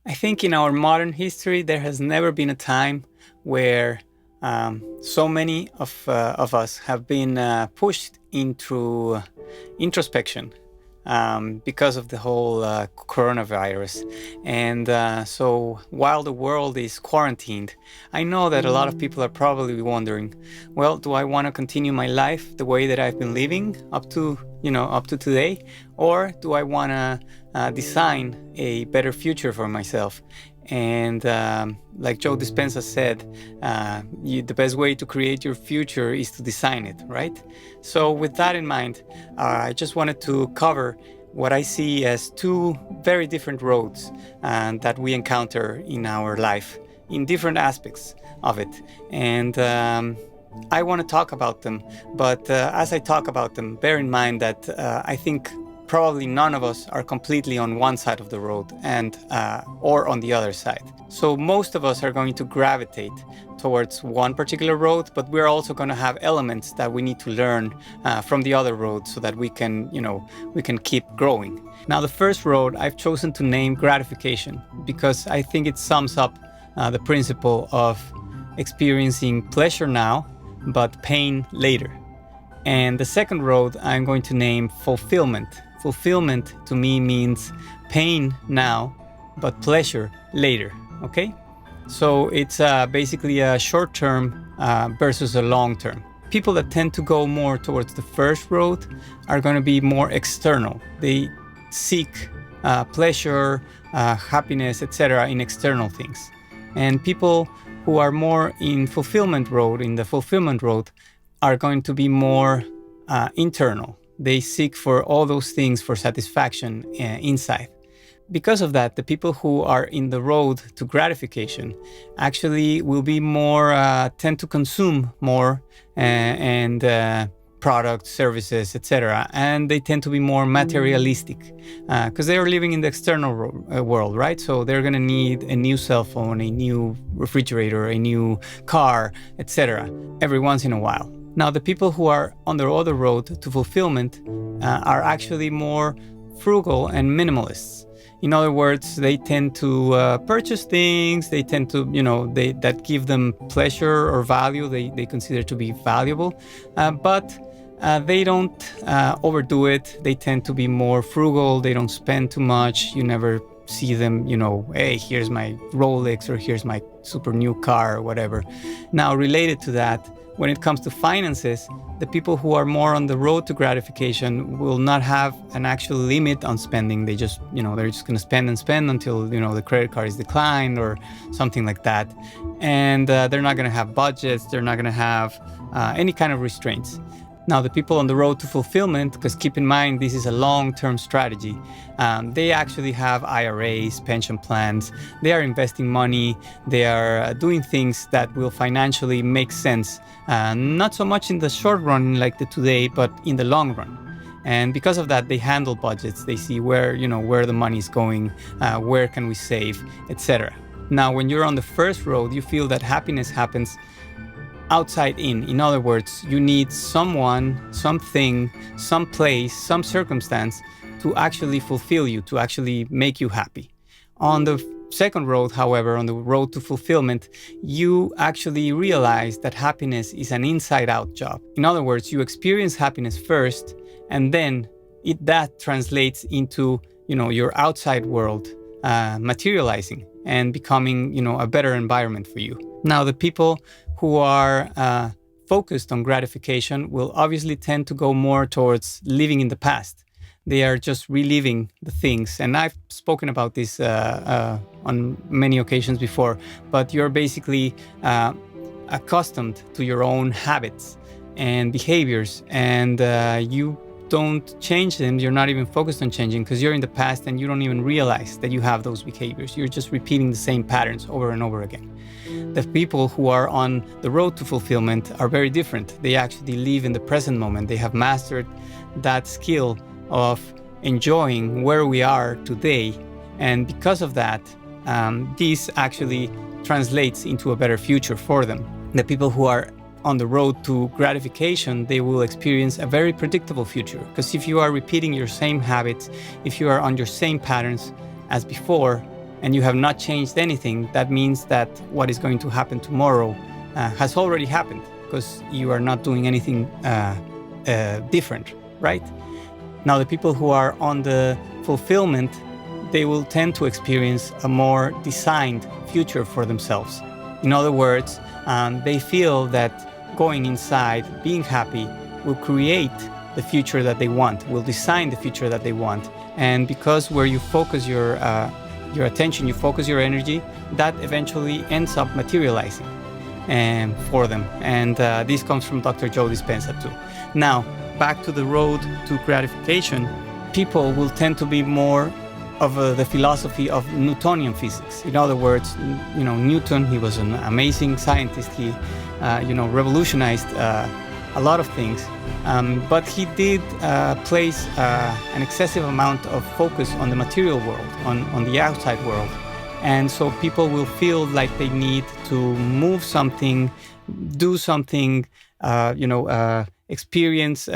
I think in our modern history, there has never been a time where so many of us have been pushed into introspection because of the whole coronavirus. And so while the world is quarantined, I know that a lot of people are probably wondering, well, do I want to continue my life the way that I've been living up to today? Or do I want to design a better future for myself? And like Joe Dispenza said, the best way to create your future is to design it, right? So with that in mind, I just wanted to cover what I see as two very different roads that we encounter in our life in different aspects of it. And I want to talk about them, but as I talk about them, bear in mind that I think probably none of us are completely on one side of the road and or on the other side. So most of us are going to gravitate towards one particular road, but we're also going to have elements that we need to learn from the other road so that we can keep growing. Now, the first road I've chosen to name gratification because I think it sums up the principle of experiencing pleasure now, but pain later. And the second road I'm going to name fulfillment. Fulfillment to me means pain now, but pleasure later, okay? So it's basically a short term versus a long term. People that tend to go more towards the first road are going to be more external. They seek pleasure, happiness, etc. in external things. And people who are more in the fulfillment road, are going to be more internal. They seek for all those things for satisfaction inside. Because of that, the people who are in the road to gratification actually will be more, tend to consume more and products, services, etc. And they tend to be more materialistic because they are living in the external world, right? So they're going to need a new cell phone, a new refrigerator, a new car, etc. every once in a while. Now, the people who are on the other road to fulfillment are actually more frugal and minimalists. In other words, they tend to purchase things, they tend to, that give them pleasure or value, they consider to be valuable, but they don't overdo it. They tend to be more frugal, they don't spend too much, you never see them, hey, here's my Rolex or here's my super new car or whatever. Now, related to that, when it comes to finances, the people who are more on the road to gratification will not have an actual limit on spending. They just, they're just going to spend and spend until, the credit card is declined or something like that. And they're not going to have budgets. They're not going to have any kind of restraints. Now, the people on the road to fulfillment, because keep in mind, this is a long-term strategy. They actually have IRAs, pension plans. They are investing money. They are doing things that will financially make sense. Not so much in the short run like the today, but in the long run. And because of that, they handle budgets. They see where the money is going, where can we save, etc. Now, when you're on the first road, you feel that happiness happens outside in. In other words, you need someone, something, some place, some circumstance to actually fulfill you, to actually make you happy. On the second road, however, on the road to fulfillment, you actually realize that happiness is an inside-out job. In other words, you experience happiness first, and then that translates into, your outside world materializing and becoming, a better environment for you. Now, the people who are focused on gratification will obviously tend to go more towards living in the past. They are just reliving the things. And I've spoken about this on many occasions before, but you're basically accustomed to your own habits and behaviors, and you don't change them. You're not even focused on changing because you're in the past and you don't even realize that you have those behaviors. You're just repeating the same patterns over and over again. The people who are on the road to fulfillment are very different. They actually live in the present moment. They have mastered that skill of enjoying where we are today. And because of that, this actually translates into a better future for them. The people who are on the road to gratification, they will experience a very predictable future. Because if you are repeating your same habits, if you are on your same patterns as before, and you have not changed anything, that means that what is going to happen tomorrow has already happened, because you are not doing anything different, right? Now, the people who are on the fulfillment, they will tend to experience a more designed future for themselves. In other words, they feel that going inside, being happy, will create the future that they want, will design the future that they want. And because where you focus your attention, you focus your energy, that eventually ends up materializing for them. And this comes from Dr. Joe Dispenza too. Now, back to the road to gratification, people will tend to be more of the philosophy of Newtonian physics. In other words, Newton, he was an amazing scientist. He, revolutionized a lot of things, but he did place an excessive amount of focus on the material world, on the outside world. And so people will feel like they need to move something, do something, experience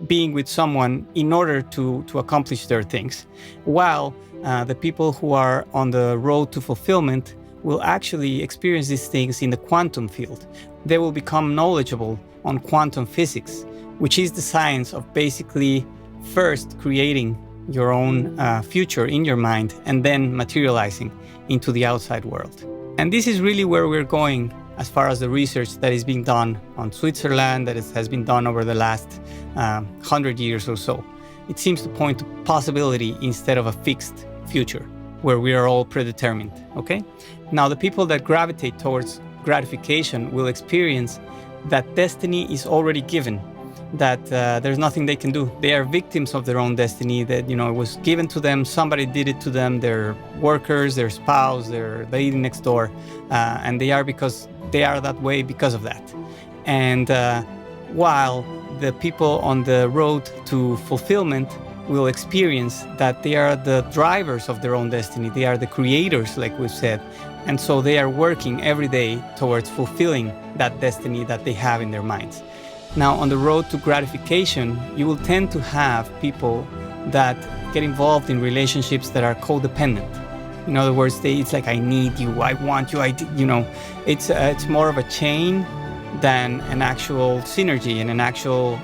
being with someone in order to accomplish their things. While the people who are on the road to fulfillment will actually experience these things in the quantum field. They will become knowledgeable on quantum physics, which is the science of basically first creating your own future in your mind and then materializing into the outside world. And this is really where we're going as far as the research that is being done on Switzerland, that has been done over the last 100 years or so. It seems to point to possibility instead of a fixed future where we are all predetermined, okay? Now, the people that gravitate towards gratification will experience that destiny is already given, that there's nothing they can do. They are victims of their own destiny, that, it was given to them, somebody did it to them, their workers, their spouse, their lady next door, and they are that way because of that. And while the people on the road to fulfillment will experience that they are the drivers of their own destiny, they are the creators, like we've said, and so they are working every day towards fulfilling that destiny that they have in their minds. Now, on the road to gratification, you will tend to have people that get involved in relationships that are codependent. In other words, it's like, I need you, I want you, it's more of a chain than an actual synergy and an actual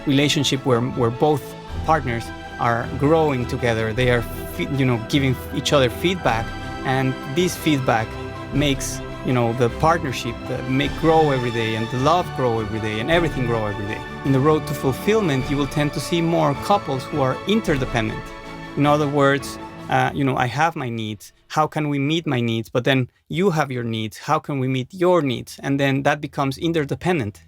relationship where both partners are growing together. They are, giving each other feedback, and this feedback makes the partnership grow every day, and the love grow every day, and everything grow every day. In the road to fulfillment, you will tend to see more couples who are interdependent. In other words, I have my needs. How can we meet my needs? But then you have your needs. How can we meet your needs? And then that becomes interdependent,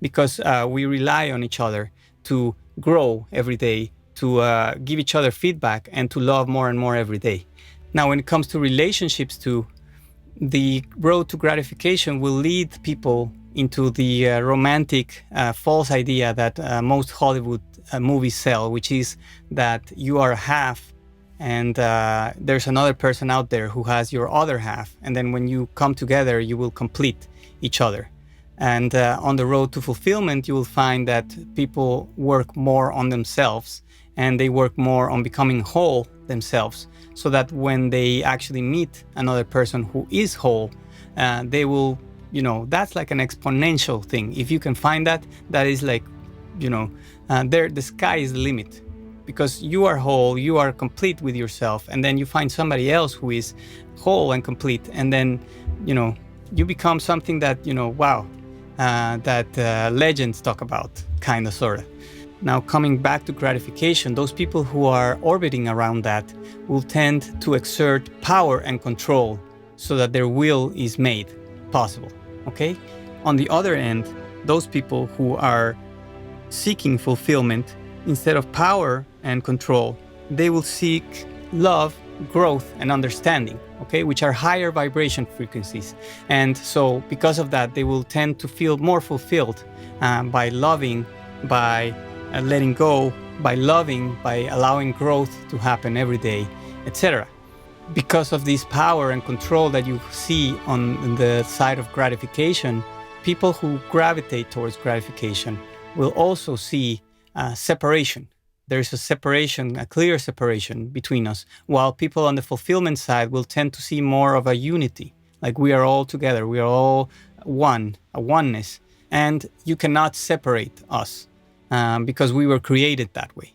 because we rely on each other to grow every day, to give each other feedback, and to love more and more every day. Now, when it comes to relationships too, the road to gratification will lead people into the romantic false idea that most Hollywood movies sell, which is that you are half and there's another person out there who has your other half. And then when you come together, you will complete each other. And on the road to fulfillment, you will find that people work more on themselves, and they work more on becoming whole themselves, so that when they actually meet another person who is whole, they will, that's like an exponential thing. If you can find that, that is like, the sky is the limit, because you are whole, you are complete with yourself, and then you find somebody else who is whole and complete, and then, you become something that, that legends talk about, kind of, sort of. Now, coming back to gratification, those people who are orbiting around that will tend to exert power and control so that their will is made possible, okay? On the other end, those people who are seeking fulfillment, instead of power and control, they will seek love, growth, and understanding, okay, which are higher vibration frequencies. And so because of that, they will tend to feel more fulfilled by loving, by letting go, by loving, by allowing growth to happen every day, etc. Because of this power and control that you see on the side of gratification, people who gravitate towards gratification will also see separation. there's a separation, a clear separation between us, while people on the fulfillment side will tend to see more of a unity. Like we are all together, we are all one, a oneness, and you cannot separate us because we were created that way.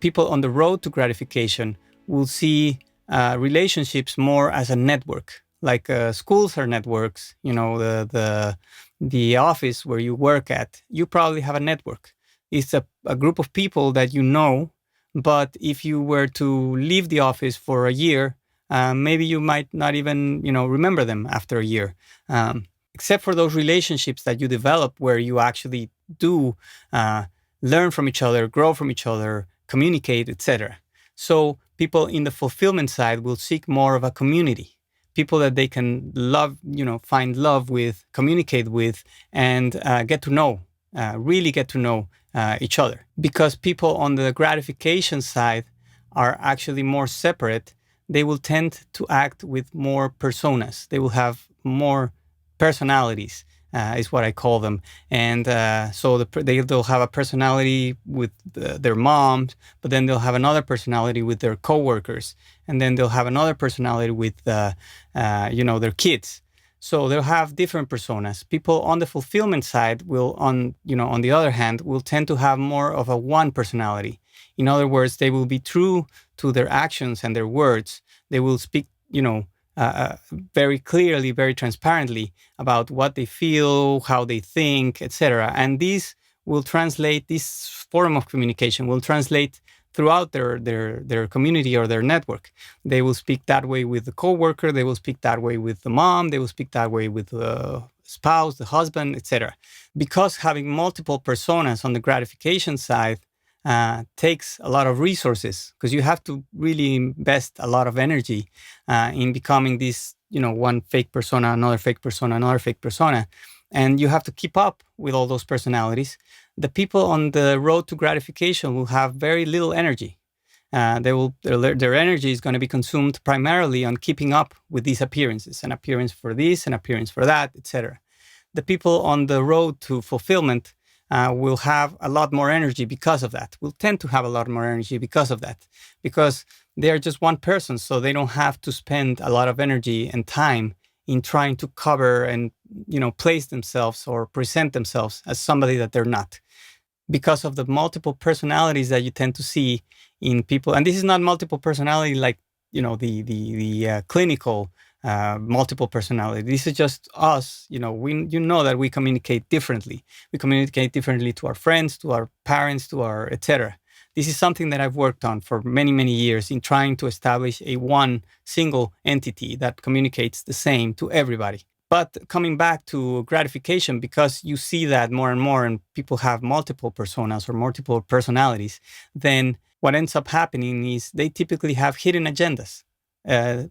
People on the road to gratification will see relationships more as a network. Like schools are networks, the office where you work at, you probably have a network. It's a group of people that you know, but if you were to leave the office for a year, maybe you might not even remember them after a year. Except for those relationships that you develop where you actually do learn from each other, grow from each other, communicate, etc. So people in the fulfillment side will seek more of a community, people that they can love, find love with, communicate with, and get to know, really get to know each other. Because people on the gratification side are actually more separate, they will tend to act with more personas. They will have more personalities, is what I call them. And so they'll have a personality with their moms, but then they'll have another personality with their coworkers, and then they'll have another personality with their kids. So they'll have different personas. People on the fulfillment side will, on the other hand, will tend to have more of a one personality. In other words, they will be true to their actions and their words. They will speak, very clearly, very transparently about what they feel, how they think, etc. And this form of communication will translate throughout their community or their network. They will speak that way with the coworker, they will speak that way with the mom, they will speak that way with the spouse, the husband, etc. Because having multiple personas on the gratification side takes a lot of resources, because you have to really invest a lot of energy in becoming this, one fake persona, another fake persona, another fake persona. And you have to keep up with all those personalities. The people on the road to gratification will have very little energy. Their energy is going to be consumed primarily on keeping up with these appearances, an appearance for this, an appearance for that, etc. The people on the road to fulfillment will have a lot more energy because of that, will tend to have a lot more energy because of that, because they're just one person, so they don't have to spend a lot of energy and time in trying to cover and, place themselves or present themselves as somebody that they're not. Because of the multiple personalities that you tend to see in people, and this is not multiple personality like, the clinical multiple personality. This is just us. That we communicate differently. We communicate differently to our friends, to our parents, to our etc. This is something that I've worked on for many, many years in trying to establish a one single entity that communicates the same to everybody. But coming back to gratification, because you see that more and more and people have multiple personas or multiple personalities, then what ends up happening is they typically have hidden agendas.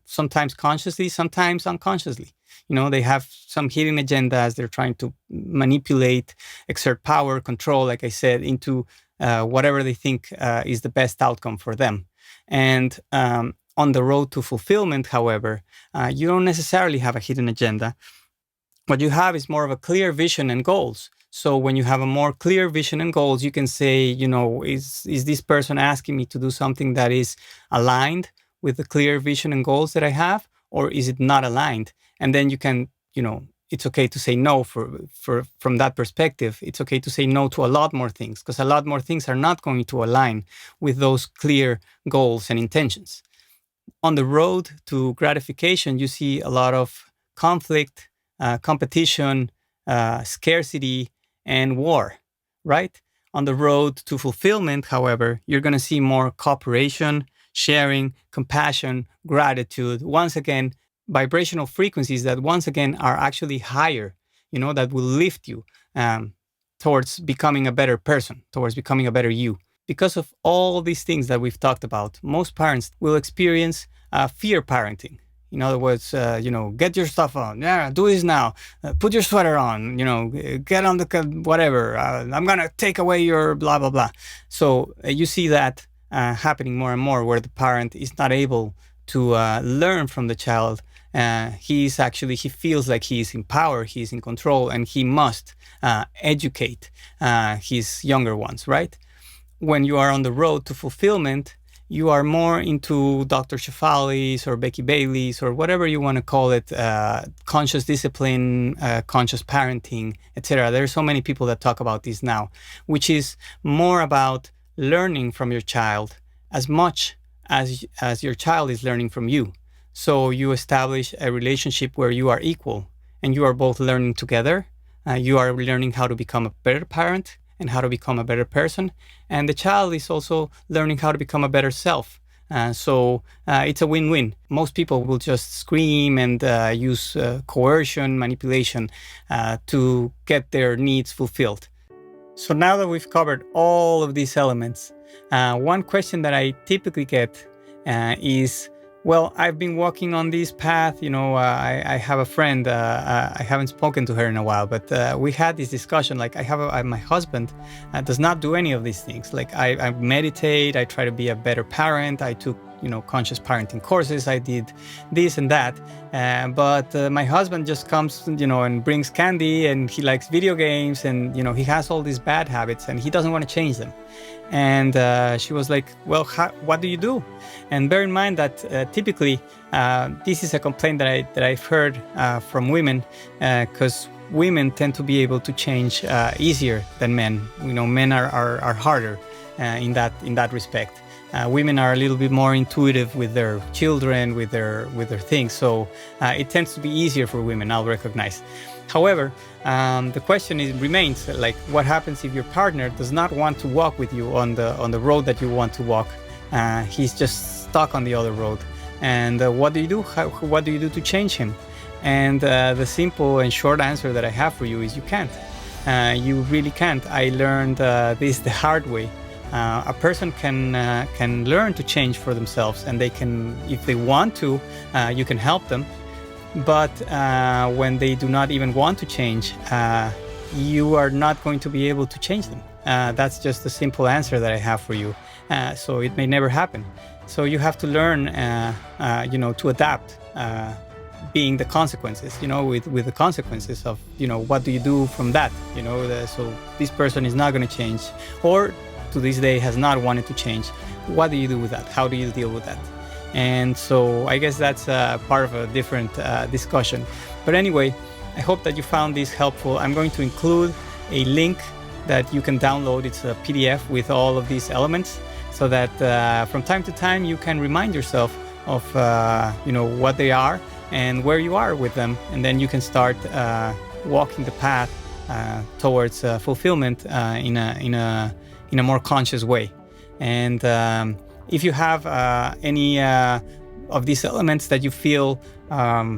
Sometimes consciously, sometimes unconsciously. They have some hidden agendas. They're trying to manipulate, exert power, control, like I said, into whatever they think is the best outcome for them. And on the road to fulfillment, however, you don't necessarily have a hidden agenda. What you have is more of a clear vision and goals. So when you have a more clear vision and goals, you can say, is this person asking me to do something that is aligned with the clear vision and goals that I have, or is it not aligned? And then you can, it's okay to say no from that perspective. It's okay to say no to a lot more things, because a lot more things are not going to align with those clear goals and intentions. On the road to gratification, you see a lot of conflict, competition, scarcity, and war, right? On the road to fulfillment, however, you're going to see more cooperation, sharing, compassion, gratitude. Once again, vibrational frequencies that once again are actually higher, that will lift you towards becoming a better person, towards becoming a better you. Because of all these things that we've talked about, most parents will experience fear parenting. In other words, get your stuff on. Yeah, do this now. Put your sweater on. Get on the whatever. I'm gonna take away your blah blah blah. So you see that happening more and more, where the parent is not able to learn from the child. He feels like he is in power, he is in control, and he must educate his younger ones, right? when you are on the road to fulfillment, you are more into Dr. Shefali's or Becky Bailey's or whatever you want to call it, conscious discipline, conscious parenting, etc. There are so many people that talk about this now, which is more about learning from your child as much as your child is learning from you. So you establish a relationship where you are equal and you are both learning together. You are learning how to become a better parent and how to become a better person. And the child is also learning how to become a better self. So it's a win-win. Most people will just scream and use coercion, manipulation to get their needs fulfilled. So now that we've covered all of these elements, one question that I typically get is, well, I've been walking on this path. I have a friend. I haven't spoken to her in a while, but we had this discussion. Like, my husband does not do any of these things. Like, I meditate. I try to be a better parent. I took, conscious parenting courses. I did this and that. But my husband just comes, and brings candy, and he likes video games, and, he has all these bad habits, and he doesn't want to change them. And she was like, well, what do you do? And bear in mind that typically this is a complaint that I've heard from women, because women tend to be able to change easier than men. Men are harder in that respect. Women are a little bit more intuitive with their children, with their things. So it tends to be easier for women, I'll recognize. However, the question remains, like, what happens if your partner does not want to walk with you on the road that you want to walk? He's just stuck on the other road. And what do you do? What do you do to change him? And the simple and short answer that I have for you is you can't. You really can't. I learned this the hard way. A person can learn to change for themselves, and they can, if they want to, you can help them. But when they do not even want to change, you are not going to be able to change them. That's just the simple answer that I have for you. So it may never happen. So you have to learn, to adapt, being the consequences, with the consequences of, what do you do from that? So this person is not going to change, or to this day has not wanted to change. What do you do with that? How do you deal with that? And so I guess that's part of a different discussion. But anyway, I hope that you found this helpful. I'm going to include a link that you can download. It's a PDF with all of these elements, so that from time to time you can remind yourself of what they are and where you are with them. And then you can start walking the path towards fulfillment in a more conscious way. And if you have any of these elements that you feel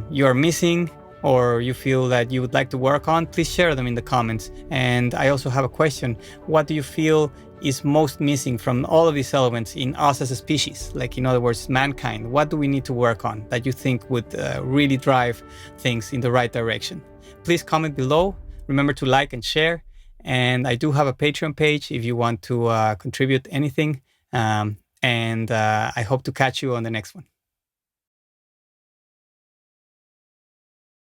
you are missing, or you feel that you would like to work on, please share them in the comments. And I also have a question. What do you feel is most missing from all of these elements in us as a species? Like, in other words, mankind. What do we need to work on that you think would really drive things in the right direction? Please comment below. Remember to like and share. And I do have a Patreon page if you want to contribute anything. And I hope to catch you on the next one.